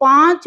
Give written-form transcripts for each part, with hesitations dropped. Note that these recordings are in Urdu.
5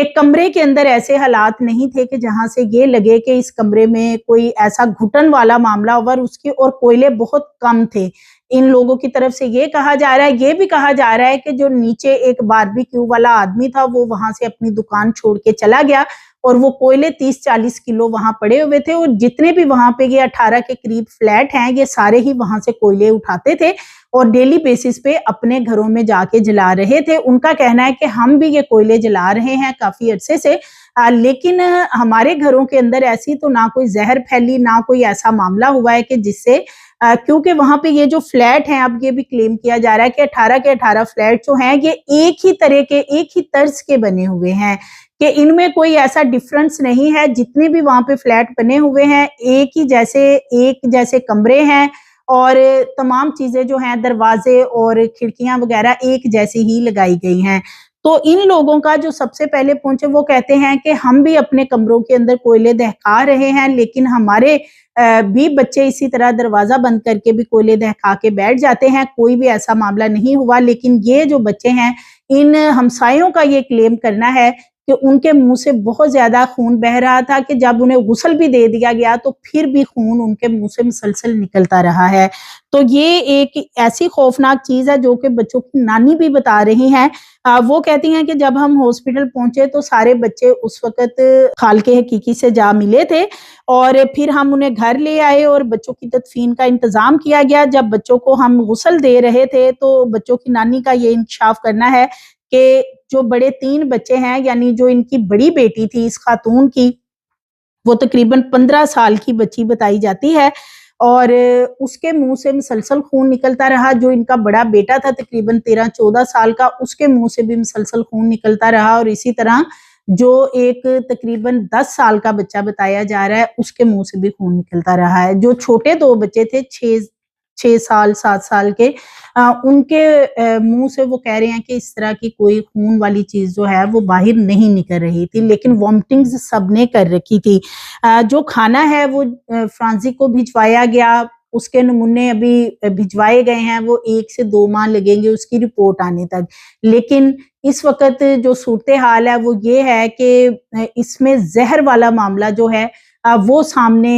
کہ کمرے کے اندر ایسے حالات نہیں تھے کہ جہاں سے یہ لگے کہ اس کمرے میں کوئی ایسا گھٹن والا معاملہ ہوا، اور کوئلے بہت کم تھے۔ ان لوگوں کی طرف سے یہ کہا جا رہا ہے، یہ بھی کہا جا رہا ہے کہ جو نیچے ایک باربیکیو والا آدمی تھا وہ وہاں سے اپنی دکان چھوڑ کے چلا گیا اور وہ کوئلے 30-40 کلو وہاں پڑے ہوئے تھے، اور جتنے بھی وہاں پہ یہ 18 کے قریب فلیٹ ہیں یہ سارے ہی وہاں سے کوئلے اٹھاتے تھے اور ڈیلی بیسس پہ اپنے گھروں میں جا کے جلا رہے تھے۔ ان کا کہنا ہے کہ ہم بھی یہ کوئلے جلا رہے ہیں کافی عرصے سے، لیکن ہمارے گھروں کے اندر ایسی تو نہ کوئی زہر پھیلی، نہ کوئی ایسا معاملہ ہوا ہے کہ جس سے کیونکہ وہاں پہ یہ جو فلیٹ ہیں، اب یہ بھی کلیم کیا جا رہا ہے کہ 18 کے 18 فلیٹ جو ہیں یہ ایک ہی طرح کے، ایک ہی طرز کے بنے ہوئے ہیں کہ ان میں کوئی ایسا ڈفرنس نہیں ہے۔ جتنے بھی وہاں پہ فلیٹ بنے ہوئے ہیں ایک جیسے کمرے ہیں، اور تمام چیزیں جو ہیں دروازے اور کھڑکیاں وغیرہ ایک جیسی ہی لگائی گئی ہیں۔ تو ان لوگوں کا جو سب سے پہلے پہنچے وہ کہتے ہیں کہ ہم بھی اپنے کمروں کے اندر کوئلے دہکا رہے ہیں، لیکن ہمارے بھی بچے اسی طرح دروازہ بند کر کے بھی کوئلے دہکا کے بیٹھ جاتے ہیں، کوئی بھی ایسا معاملہ نہیں ہوا۔ لیکن یہ جو بچے ہیں، ان ہمسایوں کا یہ کلیم کرنا ہے کہ ان کے منہ سے بہت زیادہ خون بہ رہا تھا کہ جب انہیں غسل بھی دے دیا گیا تو پھر بھی خون ان کے منہ سے مسلسل نکلتا رہا ہے۔ تو یہ ایک ایسی خوفناک چیز ہے جو کہ بچوں کی نانی بھی بتا رہی ہیں۔ وہ کہتی ہیں کہ جب ہم ہاسپٹل پہنچے تو سارے بچے اس وقت خالق حقیقی سے جا ملے تھے، اور پھر ہم انہیں گھر لے آئے اور بچوں کی تدفین کا انتظام کیا گیا۔ جب بچوں کو ہم غسل دے رہے تھے تو بچوں کی نانی کا یہ انکشاف کرنا ہے کہ جو بڑے 3 بچے ہیں، یعنی جو ان کی بڑی بیٹی تھی اس خاتون کی، وہ تقریباً 15 سال کی بچی بتائی جاتی ہے، اور اس کے منہ سے مسلسل خون نکلتا رہا۔ جو ان کا بڑا بیٹا تھا تقریباً 13-14 سال کا، اس کے منہ سے بھی مسلسل خون نکلتا رہا، اور اسی طرح جو ایک تقریباً 10 سال کا بچہ بتایا جا رہا ہے اس کے منہ سے بھی خون نکلتا رہا ہے۔ جو چھوٹے 2 بچے تھے 6 سال 7 سال کے، ان کے منہ سے وہ کہہ رہے ہیں کہ اس طرح کی کوئی خون والی چیز جو ہے وہ باہر نہیں نکل رہی تھی، لیکن وامٹنگز سب نے کر رکھی تھی۔ جو کھانا ہے وہ فرانزک کو بھجوایا گیا، اس کے نمونے ابھی بھجوائے گئے ہیں، وہ 1 سے 2 ماہ لگیں گے اس کی رپورٹ آنے تک۔ لیکن اس وقت جو صورتحال ہے وہ یہ ہے کہ اس میں زہر والا معاملہ جو ہے وہ سامنے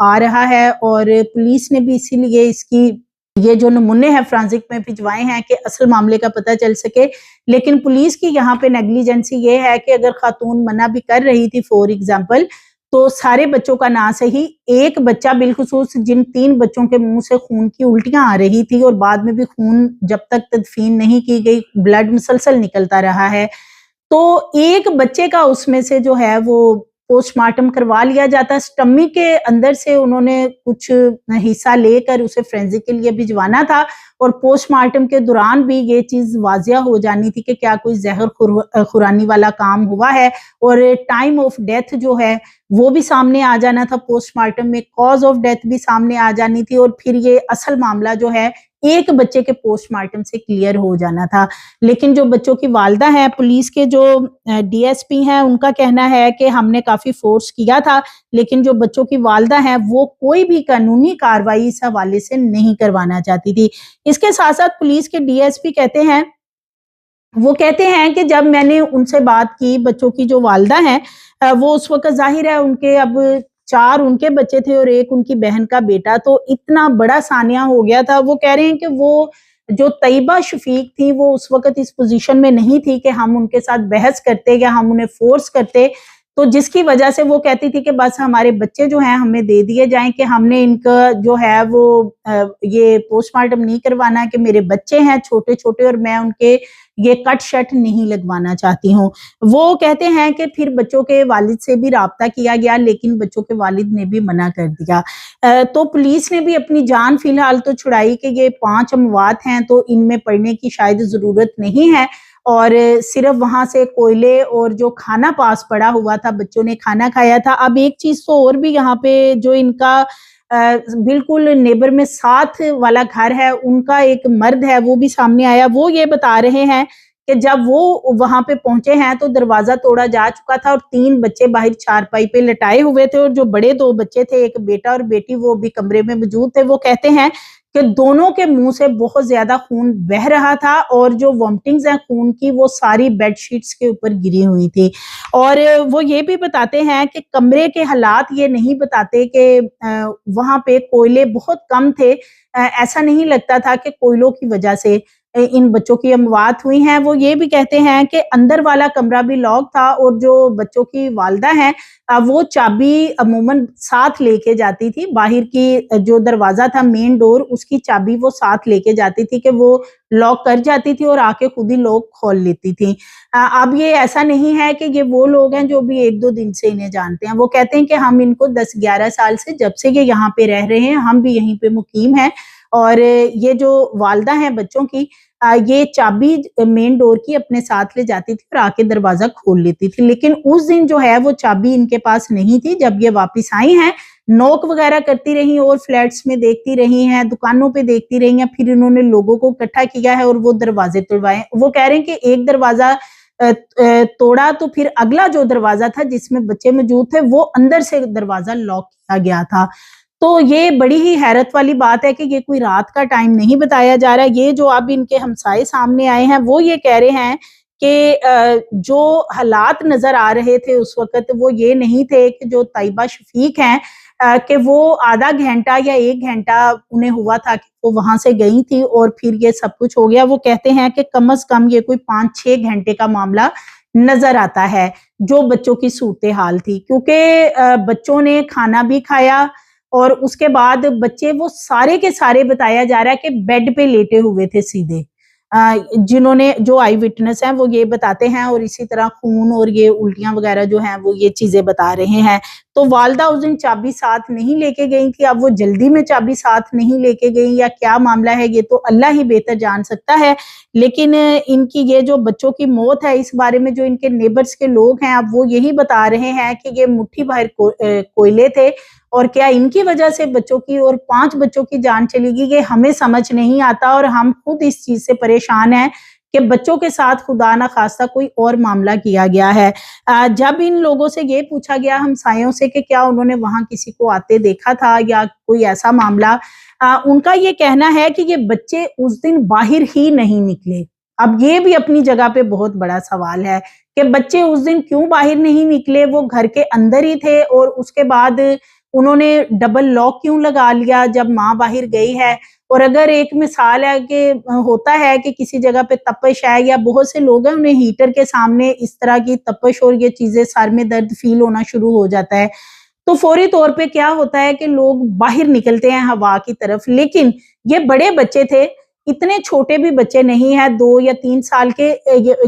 آ رہا ہے، اور پولیس نے بھی اسی لیے اس کی یہ جو نمونے ہیں فرانزک میں بھجوائے ہیں کہ اصل معاملے کا پتہ چل سکے۔ لیکن پولیس کی یہاں پہ نیگلیجنسی یہ ہے کہ اگر خاتون منع بھی کر رہی تھی فور ایگزامپل، تو سارے بچوں کا نہ صحیح ایک بچہ بالخصوص، جن 3 بچوں کے منہ سے خون کی الٹیاں آ رہی تھی اور بعد میں بھی خون جب تک تدفین نہیں کی گئی بلڈ مسلسل نکلتا رہا ہے، تو ایک بچے کا اس میں سے جو ہے وہ پوسٹ مارٹم کروا لیا جاتا۔ سٹمی کے اندر سے انہوں نے کچھ حصہ لے کر اسے فرینزک کے لیے بھجوانا تھا، اور پوسٹ مارٹم کے دوران بھی یہ چیز واضح ہو جانی تھی کہ کیا کوئی زہر خورانی والا کام ہوا ہے، اور ٹائم آف ڈیتھ جو ہے وہ بھی سامنے آ جانا تھا پوسٹ مارٹم میں، کاز آف ڈیتھ بھی سامنے آ جانی تھی، اور پھر یہ اصل معاملہ جو ہے ایک بچے کے پوسٹ مارٹم سے کلیئر ہو جانا تھا۔ لیکن جو بچوں کی والدہ ہیں، پولیس کے جو ڈی ایس پی ہیں، ان کا کہنا ہے کہ ہم نے کافی فورس کیا تھا، لیکن جو بچوں کی والدہ ہیں وہ کوئی بھی قانونی کارروائی اس حوالے سے نہیں کروانا چاہتی تھی۔ اس کے ساتھ ساتھ پولیس کے ڈی ایس پی وہ کہتے ہیں کہ جب میں نے ان سے بات کی، بچوں کی جو والدہ ہیں، وہ اس وقت ظاہر ہے ان کے اب 4 ان کے بچے تھے اور 1 ان کی بہن کا بیٹا، تو اتنا بڑا سانیہ ہو گیا تھا۔ وہ کہہ رہے ہیں کہ وہ جو طیبہ شفیق تھی وہ اس وقت اس پوزیشن میں نہیں تھی کہ ہم ان کے ساتھ بحث کرتے یا ہم انہیں فورس کرتے، تو جس کی وجہ سے وہ کہتی تھی کہ بس ہمارے بچے جو ہیں ہمیں دے دیے جائیں، کہ ہم نے ان کا جو ہے وہ یہ پوسٹ مارٹم نہیں کروانا، کہ میرے بچے ہیں چھوٹے چھوٹے اور میں ان کے یہ کٹ شٹ نہیں لگوانا چاہتی ہوں۔ وہ کہتے ہیں کہ پھر بچوں کے والد سے بھی رابطہ کیا گیا، لیکن بچوں کے والد نے بھی منع کر دیا۔ تو پولیس نے بھی اپنی جان فی الحال تو چھڑائی کہ یہ 5 اموات ہیں تو ان میں پڑھنے کی شاید ضرورت نہیں ہے، اور صرف وہاں سے کوئلے اور جو کھانا پاس پڑا ہوا تھا، بچوں نے کھانا کھایا تھا۔ اب ایک چیز تو اور بھی یہاں پہ جو ان کا بالکل نیبر میں ساتھ والا گھر ہے، ان کا ایک مرد ہے وہ بھی سامنے آیا۔ وہ یہ بتا رہے ہیں کہ جب وہ وہاں پہ پہنچے ہیں تو دروازہ توڑا جا چکا تھا اور 3 بچے باہر چارپائی پہ لٹائے ہوئے تھے، اور جو بڑے 2 بچے تھے، ایک بیٹا اور بیٹی، وہ بھی کمرے میں موجود تھے۔ وہ کہتے ہیں کہ دونوں کے منہ سے بہت زیادہ خون بہ رہا تھا اور جو وامٹنگز ہیں خون کی وہ ساری بیڈ شیٹس کے اوپر گری ہوئی تھی. اور وہ یہ بھی بتاتے ہیں کہ کمرے کے حالات یہ نہیں بتاتے کہ وہاں پہ کوئلے بہت کم تھے. ایسا نہیں لگتا تھا کہ کوئلوں کی وجہ سے ان بچوں کی اموات ہوئی ہیں. وہ یہ بھی کہتے ہیں کہ اندر والا کمرہ بھی لاک تھا اور جو بچوں کی والدہ ہیں وہ چابی عموماً ساتھ لے کے جاتی تھی. باہر کی جو دروازہ تھا مین ڈور اس کی چابی وہ ساتھ لے کے جاتی تھی کہ وہ لاک کر جاتی تھی اور آ کے خود ہی لوگ کھول لیتی تھی. اب یہ ایسا نہیں ہے کہ یہ وہ لوگ ہیں جو بھی 1-2 دن سے انہیں جانتے ہیں. وہ کہتے ہیں کہ ہم ان کو 10-11 سال سے جب سے یہ یہاں پہ رہ رہے ہیں ہم بھی یہیں پہ مقیم ہیں. اور یہ جو والدہ ہیں بچوں کی یہ چابی مین ڈور کی اپنے ساتھ لے جاتی تھی اور آ کے دروازہ کھول لیتی تھی. لیکن اس دن جو ہے وہ چابی ان کے پاس نہیں تھی. جب یہ واپس آئی ہیں نوک وغیرہ کرتی رہی اور فلیٹس میں دیکھتی رہی ہیں, دکانوں پہ دیکھتی رہی ہیں, پھر انہوں نے لوگوں کو اکٹھا کیا ہے اور وہ دروازے توڑوائے. وہ کہہ رہے ہیں کہ ایک دروازہ توڑا تو پھر اگلا جو دروازہ تھا جس میں بچے موجود تھے وہ اندر سے دروازہ لاک کیا گیا تھا. تو یہ بڑی ہی حیرت والی بات ہے کہ یہ کوئی رات کا ٹائم نہیں بتایا جا رہا. یہ جو اب ان کے ہمسائے سامنے آئے ہیں وہ یہ کہہ رہے ہیں کہ جو حالات نظر آ رہے تھے اس وقت وہ یہ نہیں تھے کہ جو طیبہ شفیق ہیں کہ وہ آدھا گھنٹہ یا 1 گھنٹہ انہیں ہوا تھا کہ وہ وہاں سے گئی تھی اور پھر یہ سب کچھ ہو گیا. وہ کہتے ہیں کہ کم از کم یہ کوئی 5-6 گھنٹے کا معاملہ نظر آتا ہے جو بچوں کی صورتحال تھی, کیونکہ بچوں نے کھانا بھی کھایا اور اس کے بعد بچے وہ سارے کے سارے بتایا جا رہا ہے کہ بیڈ پہ لیٹے ہوئے تھے سیدھے. جنہوں نے جو آئی وٹنس ہیں وہ یہ بتاتے ہیں اور اسی طرح خون اور یہ الٹیاں وغیرہ جو ہیں وہ یہ چیزیں بتا رہے ہیں. تو والدہ اس دن چابی ساتھ نہیں لے کے گئی تھی. اب وہ جلدی میں چابی ساتھ نہیں لے کے گئی یا کیا معاملہ ہے یہ تو اللہ ہی بہتر جان سکتا ہے. لیکن ان کی یہ جو بچوں کی موت ہے اس بارے میں جو ان کے نیبرز کے لوگ ہیں اب وہ یہی بتا رہے ہیں کہ یہ مٹھی بھر کوئلے تھے اور کیا ان کی وجہ سے بچوں کی اور 5 بچوں کی جان چلی گئی یہ ہمیں سمجھ نہیں آتا. اور ہم خود اس چیز سے پریشان ہیں کہ بچوں کے ساتھ خدا نہ خواستہ کوئی اور معاملہ کیا گیا ہے. جب ان لوگوں سے یہ پوچھا گیا ہمسایوں سے کہ کیا انہوں نے وہاں کسی کو آتے دیکھا تھا یا کوئی ایسا معاملہ, ان کا یہ کہنا ہے کہ یہ بچے اس دن باہر ہی نہیں نکلے. اب یہ بھی اپنی جگہ پہ بہت بڑا سوال ہے کہ بچے اس دن کیوں باہر نہیں نکلے, وہ گھر کے اندر ہی تھے اور اس کے بعد انہوں نے ڈبل لاک کیوں لگا لیا جب ماں باہر گئی ہے. اور اگر ایک مثال ہے کہ ہوتا ہے کہ کسی جگہ پہ تپش ہے یا بہت سے لوگ ہیں انہیں ہیٹر کے سامنے اس طرح کی تپش اور یہ چیزیں سر میں درد فیل ہونا شروع ہو جاتا ہے تو فوری طور پہ کیا ہوتا ہے کہ لوگ باہر نکلتے ہیں ہوا کی طرف. لیکن یہ بڑے بچے تھے, اتنے چھوٹے بھی بچے نہیں ہیں, 2 یا 3 سال کے,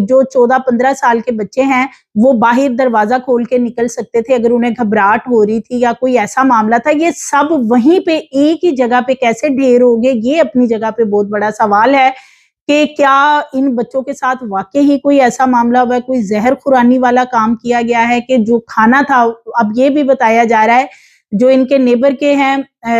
جو 14-15 سال کے بچے ہیں وہ باہر دروازہ کھول کے نکل سکتے تھے اگر انہیں گھبراہٹ ہو رہی تھی یا کوئی ایسا معاملہ تھا. یہ سب وہیں پہ ایک ہی جگہ پہ کیسے ڈھیر ہو گئے, یہ اپنی جگہ پہ بہت بڑا سوال ہے کہ کیا ان بچوں کے ساتھ واقعی ہی کوئی ایسا معاملہ ہوا ہے, کوئی زہر خورانی والا کام کیا گیا ہے کہ جو کھانا تھا. اب یہ بھی بتایا جا رہا ہے جو ان کے نیبر کے ہیں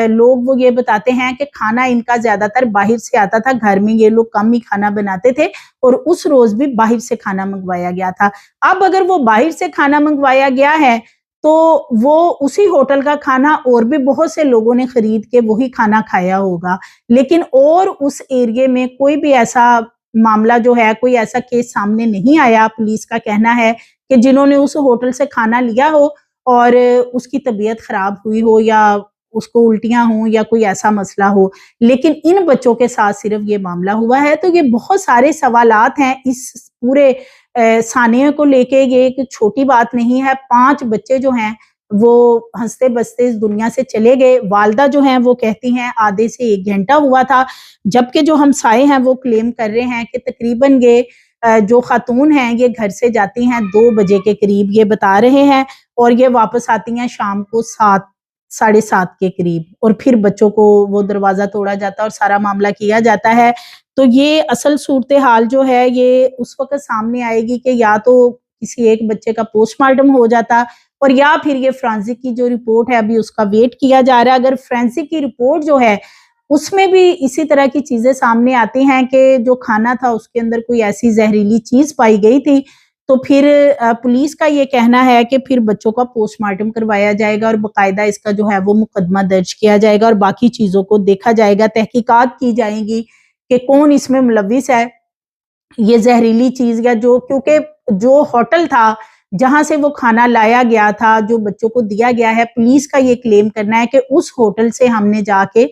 لوگ وہ یہ بتاتے ہیں کہ کھانا ان کا زیادہ تر باہر سے آتا تھا, گھر میں یہ لوگ کم ہی کھانا بناتے تھے اور اس روز بھی باہر سے کھانا منگوایا گیا تھا. اب اگر وہ باہر سے کھانا منگوایا گیا ہے تو وہ اسی ہوٹل کا کھانا اور بھی بہت سے لوگوں نے خرید کے وہی کھانا کھایا ہوگا, لیکن اور اس ایریے میں کوئی بھی ایسا معاملہ جو ہے کوئی ایسا کیس سامنے نہیں آیا. پولیس کا کہنا ہے کہ جنہوں نے اس ہوٹل سے کھانا لیا ہو اور اس کی طبیعت خراب ہوئی ہو یا اس کو الٹیاں ہوں یا کوئی ایسا مسئلہ ہو, لیکن ان بچوں کے ساتھ صرف یہ معاملہ ہوا ہے. تو یہ بہت سارے سوالات ہیں اس پورے سانحے کو لے کے, یہ ایک چھوٹی بات نہیں ہے. 5 بچے جو ہیں وہ ہنستے بستے اس دنیا سے چلے گئے. والدہ جو ہیں وہ کہتی ہیں آدھے سے 1 گھنٹہ ہوا تھا, جبکہ جو ہمسائے ہیں وہ کلیم کر رہے ہیں کہ تقریباً یہ جو خاتون ہیں یہ گھر سے جاتی ہیں 2 بجے کے قریب, یہ بتا رہے ہیں, اور یہ واپس آتی ہیں شام کو 7-7:30 کے قریب, اور پھر بچوں کو وہ دروازہ توڑا جاتا ہے اور سارا معاملہ کیا جاتا ہے. تو یہ اصل صورتحال جو ہے یہ اس وقت سامنے آئے گی کہ یا تو کسی ایک بچے کا پوسٹ مارٹم ہو جاتا اور یا پھر یہ فرانزک کی جو رپورٹ ہے ابھی اس کا ویٹ کیا جا رہا ہے. اگر فرانزک کی رپورٹ جو ہے اس میں بھی اسی طرح کی چیزیں سامنے آتی ہیں کہ جو کھانا تھا اس کے اندر کوئی ایسی زہریلی چیز پائی گئی تھی تو پھر پولیس کا یہ کہنا ہے کہ پھر بچوں کا پوسٹ مارٹم کروایا جائے گا اور باقاعدہ اس کا جو ہے وہ مقدمہ درج کیا جائے گا اور باقی چیزوں کو دیکھا جائے گا، تحقیقات کی جائیں گی کہ کون اس میں ملوث ہے، یہ زہریلی چیز یا جو، کیونکہ جو ہوٹل تھا جہاں سے وہ کھانا لایا گیا تھا جو بچوں کو دیا گیا ہے، پولیس کا یہ کلیم کرنا ہے کہ اس ہوٹل سے ہم نے جا کے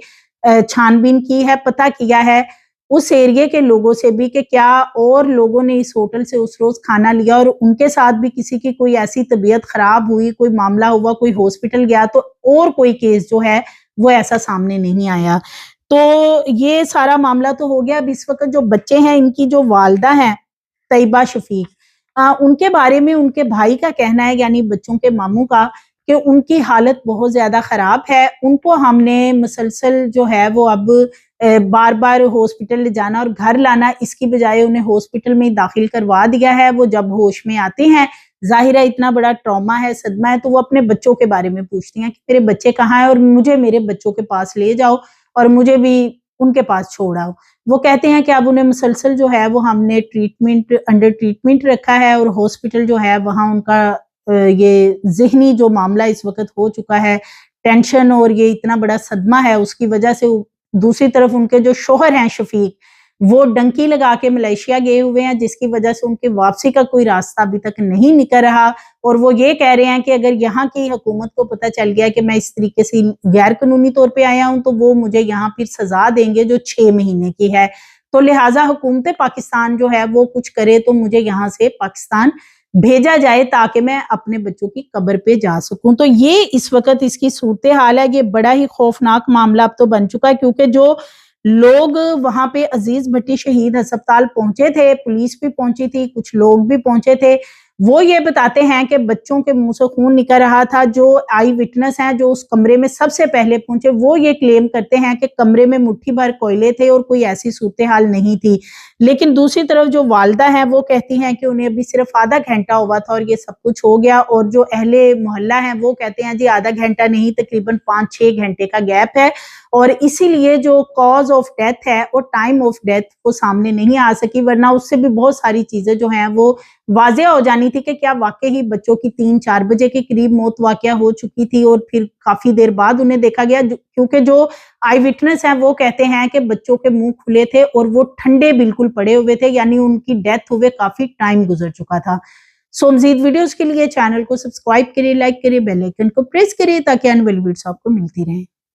چھان بین کی ہے، پتہ کیا ہے اس ایریے کے لوگوں سے بھی کہ کیا اور لوگوں نے اس ہوٹل سے اس روز کھانا لیا اور ان کے ساتھ بھی کسی کی کوئی ایسی طبیعت خراب ہوئی، کوئی معاملہ ہوا، کوئی ہاسپٹل گیا تو اور کوئی کیس جو ہے وہ ایسا سامنے نہیں آیا۔ تو یہ سارا معاملہ تو ہو گیا۔ اب اس وقت جو بچے ہیں ان کی جو والدہ ہیں طیبہ شفیق، ان کے بارے میں ان کے بھائی کا کہنا ہے، یعنی بچوں کے ماموں کا، کہ ان کی حالت بہت زیادہ خراب ہے، ان کو ہم نے مسلسل جو ہے وہ اب بار بار ہاسپٹل لے جانا اور گھر لانا، اس کی بجائے انہیں ہاسپٹل میں داخل کروا دیا ہے۔ وہ جب ہوش میں آتے ہیں، ظاہر ہے اتنا بڑا ٹراما ہے، صدمہ ہے، تو وہ اپنے بچوں کے بارے میں پوچھتی ہیں کہ میرے بچے کہاں ہیں اور مجھے میرے بچوں کے پاس لے جاؤ اور مجھے بھی ان کے پاس چھوڑاؤ۔ وہ کہتے ہیں کہ اب انہیں مسلسل جو ہے وہ ہم نے انڈر ٹریٹمنٹ رکھا ہے اور ہاسپٹل جو ہے وہاں ان کا یہ ذہنی جو معاملہ اس وقت ہو چکا ہے، ٹینشن اور یہ اتنا بڑا صدمہ ہے، اس کی وجہ سے دوسری طرف ان کے جو شوہر ہیں شفیق، وہ ڈنکی لگا کے ملیشیا گئے ہوئے ہیں، جس کی وجہ سے ان کے واپسی کا کوئی راستہ ابھی تک نہیں نکل رہا، اور وہ یہ کہہ رہے ہیں کہ اگر یہاں کی حکومت کو پتہ چل گیا کہ میں اس طریقے سے غیر قانونی طور پہ آیا ہوں تو وہ مجھے یہاں پھر سزا دیں گے جو 6 مہینے کی ہے، تو لہٰذا حکومت پاکستان جو ہے وہ کچھ کرے تو مجھے یہاں سے پاکستان بھیجا جائے تاکہ میں اپنے بچوں کی قبر پہ جا سکوں۔ تو یہ اس وقت اس کی صورتحال ہے۔ یہ بڑا ہی خوفناک معاملہ اب تو بن چکا ہے، کیونکہ جو لوگ وہاں پہ عزیز بھٹی شہید ہسپتال پہنچے تھے، پولیس بھی پہنچی تھی، کچھ لوگ بھی پہنچے تھے، وہ یہ بتاتے ہیں کہ بچوں کے منہ سے خون نکل رہا تھا۔ جو آئی وٹنس ہیں جو اس کمرے میں سب سے پہلے پہنچے، وہ یہ کلیم کرتے ہیں کہ کمرے میں مٹھی بھر کوئلے تھے اور کوئی ایسی صورتحال نہیں تھی، لیکن دوسری طرف جو والدہ ہیں وہ کہتی ہیں کہ انہیں ابھی صرف آدھا گھنٹہ ہوا تھا اور یہ سب کچھ ہو گیا، اور جو اہل محلہ ہیں وہ کہتے ہیں جی آدھا گھنٹہ نہیں، تقریباً 5-6 گھنٹے کا گیپ ہے، اور اسی لیے جو کاز آف ڈیتھ ہے اور ٹائم آف ڈیتھ وہ سامنے نہیں آ سکی، ورنہ اس سے بھی بہت ساری چیزیں جو ہیں وہ واضح ہو جانی تھی کہ کیا واقعی بچوں کی 3-4 بجے کے قریب موت واقعہ ہو چکی تھی اور پھر کافی دیر بعد انہیں دیکھا گیا، کیونکہ جو آئی وٹنس ہیں وہ کہتے ہیں کہ بچوں کے منہ کھلے تھے اور وہ ٹھنڈے بالکل پڑے ہوئے تھے، یعنی ان کی ڈیتھ ہوئے کافی ٹائم گزر چکا تھا۔ سو مزید ویڈیوز کے لیے چینل کو سبسکرائب کریں، لائک کریں، بیل آئیکن کو پریس کریں تاکہ آنے والی ویڈیوز آپ کو ملتی رہیں۔